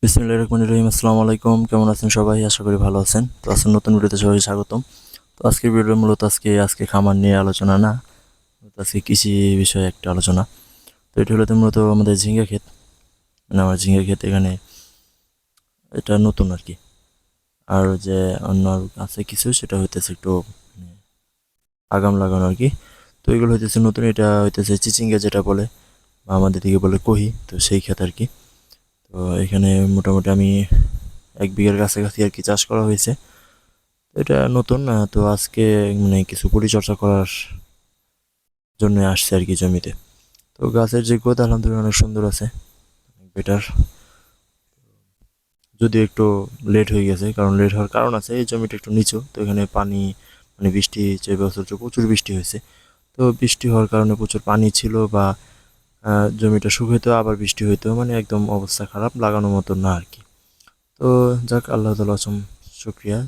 বিসমিল্লাহির রহমানির রহিম। আসসালামু আলাইকুম, কেমন আছেন সবাই? আশা করি ভালো আছেন। তো আজকের নতুন ভিডিওতে সবাই স্বাগতম। তো আজকের ভিডিও মূলত আজকে খামার নিয়ে আলোচনা না, আজকে কৃষি বিষয়ে একটা আলোচনা। তো এটা হলো মূলত আমাদের ঝিঙ্গা ক্ষেত, মানে আমার ঝিঙ্গা ক্ষেত এখানে এটা নতুন আর কি। আর যে অন্য আছে কিছু সেটা হইতেছে একটু মানে আগাম লাগানো আর কি। তো এগুলো হইতেছে নতুন, এটা হইতেছে চিচিঙ্গা যেটা বলে, বা আমাদের দিকে বলে কহি, তো সেই ক্ষেত আর কি। তো এখানে মোটামুটি আমি 1 বিঘার কাছাকাছি আর কি চাষ করা হয়েছে। তো এটা নতুন তো আজকে মানে কিছু পরিচর্যা করার জন্য আসছে আর কি জমিতে। তো গাছের যে গ্রোথ আলহামদুলিল্লাহ অনেক সুন্দর আছে, বেটার। যদিও একটু লেট হয়ে গেছে, কারণ লেট হওয়ার কারণ আছে, এই জমিটা একটু নিচু, তো এখানে পানি মানে বৃষ্টি যে বছর প্রচুর বৃষ্টি হয়েছে। তো বৃষ্টি হওয়ার কারণে প্রচুর পানি ছিল, বা জমিটা শুকাইতো আবার বৃষ্টি হইতো, মানে একদম অবস্থা খারাপ, লাগানোর মতো না আর কি। তো যাক, আল্লাহ তাআলা অসম শুক্রিয়া,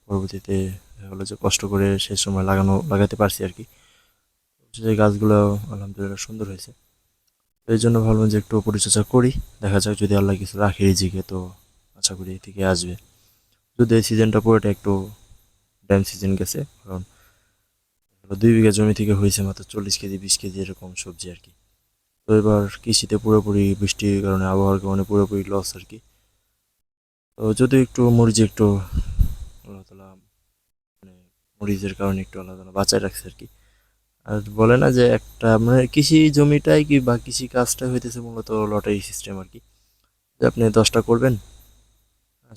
পরবর্তীতে দেখা গেলো যে কষ্ট করে সে সময় লাগাতে পারছি আর কি। যে গাছগুলো আলহামদুলিল্লাহ সুন্দর হয়েছে। তো এই জন্য ভাবলাম যে একটু পরিচর্যা করি, দেখা যাক যদি আল্লাহ কিছু রাখে রিজিকে, তো আশা করি থেকে আসবে। যদি এই সিজনটা পুরোটা একটু ড্যাম সিজন গেছে, কারণ 2 বিঘা জমি থেকে হয়েছে মাত্র 40 কেজি 20 কেজি এরকম সবজি আর কি। তো এবার কৃষিতে পুরোপুরি বৃষ্টির কারণে, আবহাওয়ার কারণে পুরোপুরি লস আর কি। তো যদি একটু মরিচে একটু আল্লাহ তালা মানে মরিচের কারণে একটু আল্লাহ তালা বাঁচায় রাখছে আর কি। আর বলে না যে একটা মানে কৃষি জমিটাই কি বা কৃষি কাজটা হইতেছে মূলত লটারি সিস্টেম আর কি। যে আপনি 10টা করবেন,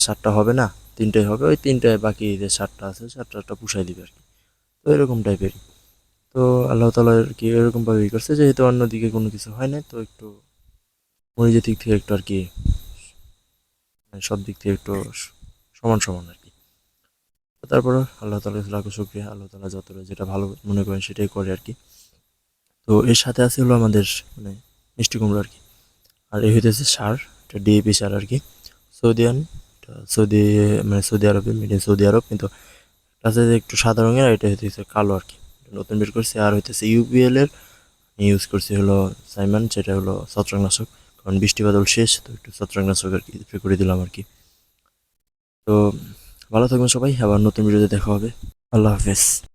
7টা হবে না, 3টাই হবে, ওই 3টায় বাকি যে 7টা আছে 7টা পুষাই দিবে আর কি। তো এরকম টাইপের। তো আল্লাহ তালা আর কি এরকম ভাবে করছে, যেহেতু অন্যদিকে কোনো কিছু হয় না, তো একটু মরিচের দিক থেকে একটু আর কি মানে সব দিক থেকে একটু সমান সমান আর কি। তো তারপরে আল্লাহ তালা লাখো শুক্রিয়া, আল্লাহ তালা যতটা যেটা ভালো মনে করেন সেটাই করে আর কি। তো এর সাথে আছে হলো আমাদের মানে মিষ্টি কুমড়ো আর কি। আর এই হইতেছে সার, এটা ডিএপি সার আর কি, সৌদিয়ান। এটা সৌদি মানে সৌদি আরবে, মেড ইন সৌদি আরব, কিন্তু আছে যে একটু সাদা রঙের, আর এটা হইতেছে কালো আর কি, এটা নতুন বের করছে। আর হইতেছে ইউপিএল এর ইউজ করছি হলো সাইমন, যেটা হলো ছত্রাকনাশক। কারণ বৃষ্টি বাদল শেষ, তো একটু ছত্রাকনাশক আর কি স্প্রে করে দিলাম আর কি। তো ভালো থাকবেন সবাই, আবার নতুন ভিডিওতে দেখা হবে। আল্লাহ হাফেজ।